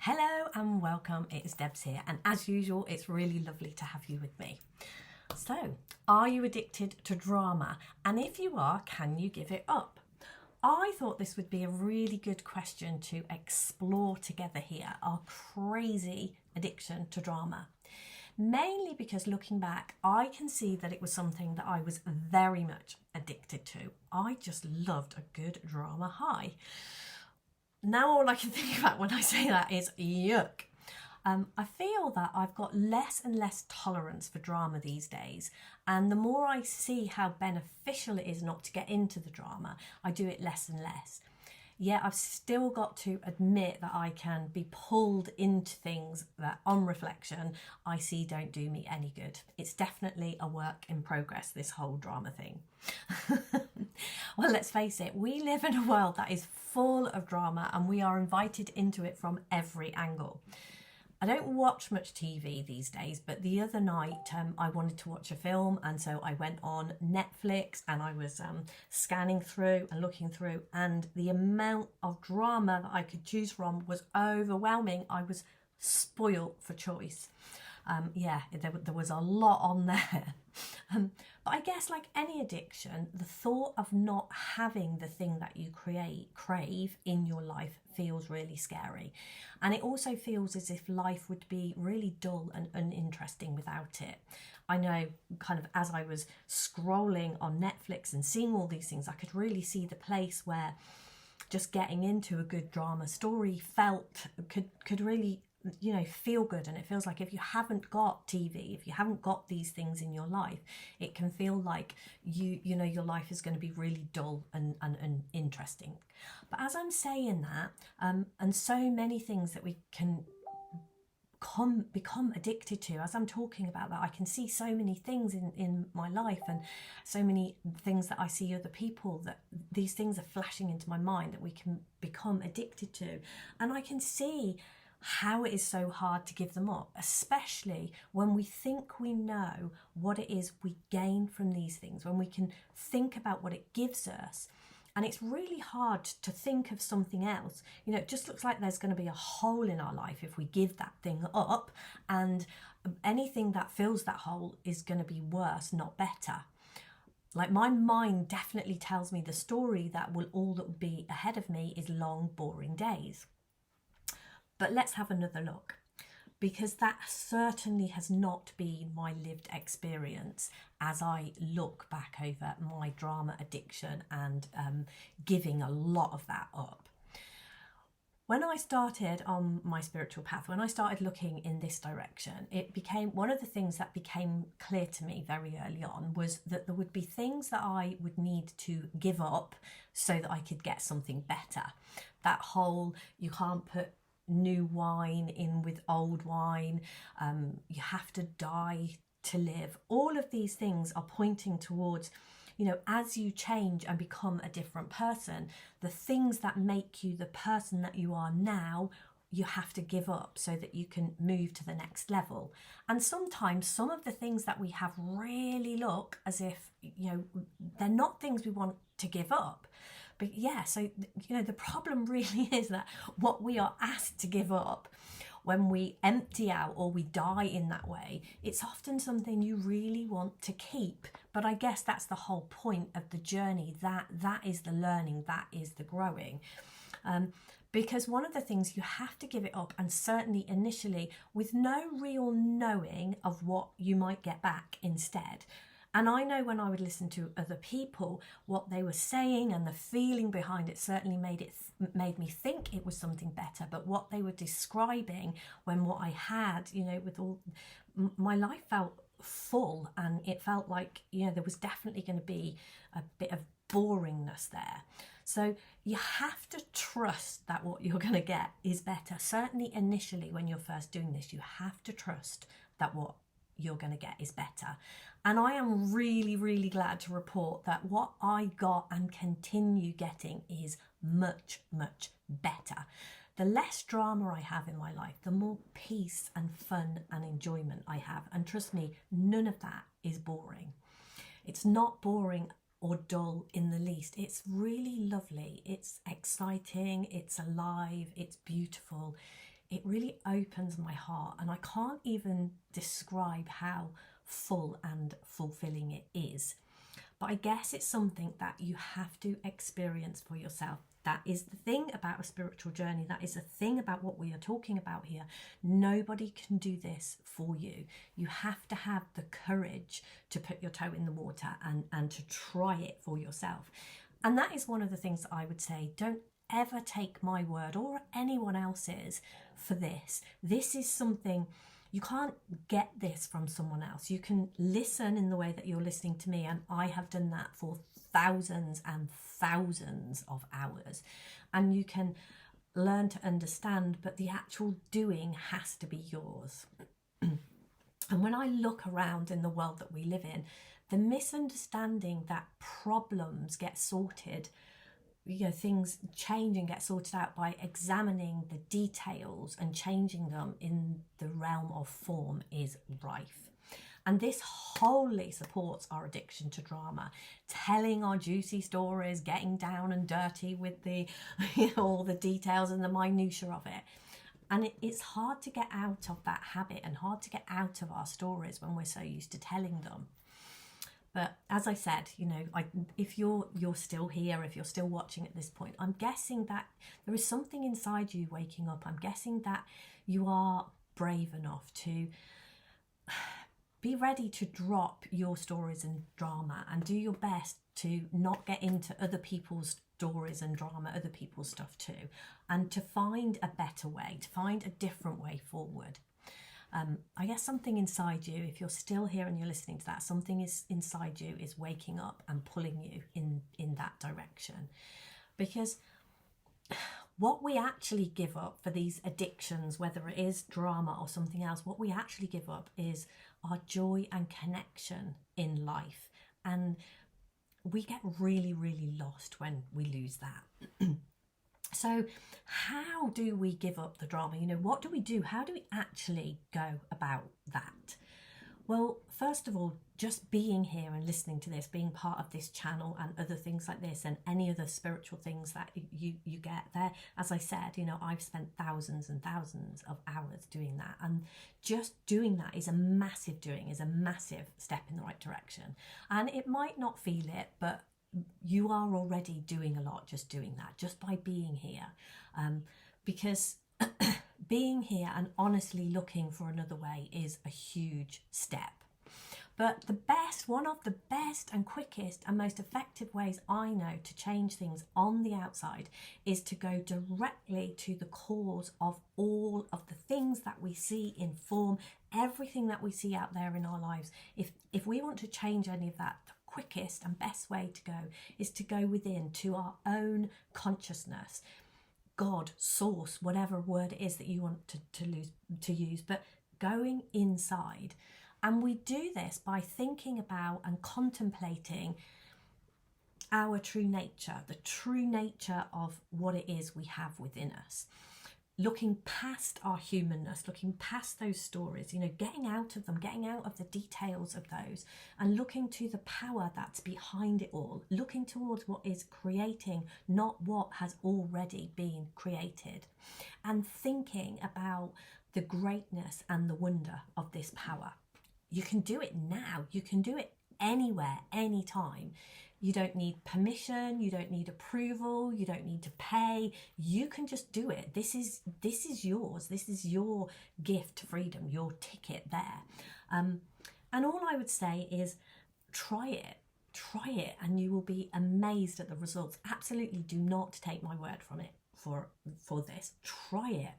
Hello and welcome, it's Debs here, and as usual it's really lovely to have you with me. So, are you addicted to drama? And if you are, can you give it up? I thought this would be a really good question to explore together here, our crazy addiction to drama. Mainly because looking back, I can see that it was something that I was very much addicted to. I just loved a good drama high. Now all I can think about when I say that is yuck. I feel that I've got less and less tolerance for drama these days, and the more I see how beneficial it is not to get into the drama, I do it less and less. Yet I've still got to admit that I can be pulled into things that on reflection I see don't do me any good. It's definitely a work in progress, this whole drama thing. Well, let's face it, we live in a world that is full of drama and we are invited into it from every angle. I don't watch much TV these days, but the other night I wanted to watch a film, and so I went on Netflix and I was scanning through and looking through, and the amount of drama that I could choose from was overwhelming. I was spoilt for choice. There was a lot on there. But I guess like any addiction, the thought of not having the thing that you crave in your life feels really scary. And it also feels as if life would be really dull and uninteresting without it. I know kind of as I was scrolling on Netflix and seeing all these things, I could really see the place where just getting into a good drama story could really feel good. And it feels like if you haven't got TV, if you haven't got these things in your life, it can feel like your life is going to be really dull and interesting. But as I'm saying that, and so many things that we can become addicted to, as I'm talking about that, I can see so many things in my life and so many things that I see other people, that these things are flashing into my mind that we can become addicted to. And I can see how it is so hard to give them up, especially when we think we know what it is we gain from these things, when we can think about what it gives us. And it's really hard to think of something else. It just looks like there's going to be a hole in our life if we give that thing up, and anything that fills that hole is going to be worse, not better. Like, my mind definitely tells me the story that all that will be ahead of me is long, boring days. But let's have another look, because that certainly has not been my lived experience as I look back over my drama addiction and giving a lot of that up. When I started on my spiritual path, when I started looking in this direction, it became one of the things that became clear to me very early on was that there would be things that I would need to give up so that I could get something better. That whole, you can't put new wine in with old wine, you have to die to live. All of these things are pointing towards, as you change and become a different person, the things that make you the person that you are now, you have to give up so that you can move to the next level. And sometimes some of the things that we have really look as if, they're not things we want to give up. But yeah, so, the problem really is that what we are asked to give up when we empty out or we die in that way, it's often something you really want to keep. But I guess that's the whole point of the journey, that is the learning, that is the growing. Because one of the things, you have to give it up, and certainly initially with no real knowing of what you might get back instead. And I know when I would listen to other people, what they were saying and the feeling behind it certainly made me think it was something better. But what they were describing, when what I had, with all my life felt full, and it felt like, there was definitely going to be a bit of boringness there. So you have to trust that what you're going to get is better. Certainly initially when you're first doing this, you have to trust that what you're going to get is better. And I am really, really glad to report that what I got and continue getting is much, much better. The less drama I have in my life, the more peace and fun and enjoyment I have. And trust me, none of that is boring. It's not boring or dull in the least. It's really lovely. It's exciting. It's alive. It's beautiful. it really opens my heart, and I can't even describe how full and fulfilling it is. But I guess it's something that you have to experience for yourself. That is the thing about a spiritual journey. That is the thing about what we are talking about here. Nobody can do this for you. You have to have the courage to put your toe in the water and to try it for yourself. And that is one of the things that I would say. Don't ever take my word or anyone else's for this. This is something, you can't get this from someone else. You can listen in the way that you're listening to me, and I have done that for thousands and thousands of hours, and you can learn to understand, but the actual doing has to be yours. And when I look around in the world that we live in, the misunderstanding that problems get sorted, things change and get sorted out by examining the details and changing them in the realm of form is rife. And this wholly supports our addiction to drama, telling our juicy stories, getting down and dirty with the all the details and the minutiae of it. And it's hard to get out of that habit and hard to get out of our stories when we're so used to telling them. But as I said, if you're still here, if you're still watching at this point, I'm guessing that there is something inside you waking up. I'm guessing that you are brave enough to be ready to drop your stories and drama and do your best to not get into other people's stories and drama, other people's stuff too, and to find a better way, to find a different way forward. I guess something inside you, if you're still here and you're listening to that, something is inside you is waking up and pulling you in that direction. Because what we actually give up for these addictions, whether it is drama or something else, what we actually give up is our joy and connection in life. And we get really, really lost when we lose that. So how do we give up the drama? What do we do? How do we actually go about that? Well, first of all, just being here and listening to this, being part of this channel and other things like this and any other spiritual things that you get there. As I said, I've spent thousands and thousands of hours doing that. And just doing that is a massive step in the right direction. And it might not feel it, but you are already doing a lot just doing that, just by being here. Because being here and honestly looking for another way is a huge step. But one of the best and quickest and most effective ways I know to change things on the outside is to go directly to the cause of all of the things that we see in form, everything that we see out there in our lives. If we want to change any of that, the quickest and best way to go is to go within to our own consciousness. God, source, whatever word it is that you want to use, but going inside. And we do this by thinking about and contemplating our true nature, the true nature of what it is we have within us. Looking past our humanness, looking past those stories, getting out of them, getting out of the details of those, and looking to the power that's behind it all, looking towards what is creating, not what has already been created, and thinking about the greatness and the wonder of this power. You can do it now. You can do it anywhere, anytime. You don't need permission, you don't need approval, you don't need to pay. You can just do it. This is yours. This is your gift to freedom, your ticket there. And all I would say is try it and you will be amazed at the results. Absolutely do not take my word from it for this. Try it.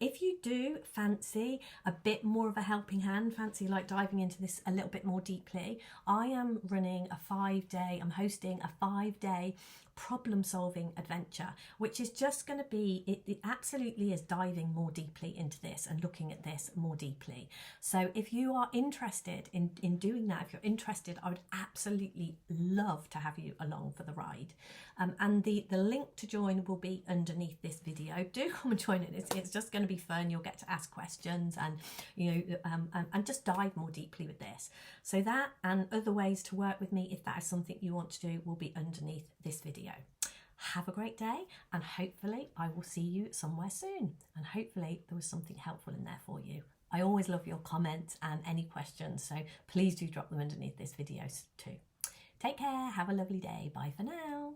If you do fancy a bit more of a helping hand, fancy like diving into this a little bit more deeply, I am I'm hosting a 5-day problem solving adventure, which is just going to be, it absolutely is diving more deeply into this and looking at this more deeply. So if you are interested in doing that, if you're interested, I would absolutely love to have you along for the ride. And the link to join will be underneath this video. Do come and join it. It's just going to be fun. You'll get to ask questions and and just dive more deeply with this. So that and other ways to work with me, if that is something you want to do, will be underneath this video. Have a great day, and hopefully I will see you somewhere soon, and hopefully there was something helpful in there for you. I always love your comments and any questions, so please do drop them underneath this video too. Take care, have a lovely day, bye for now.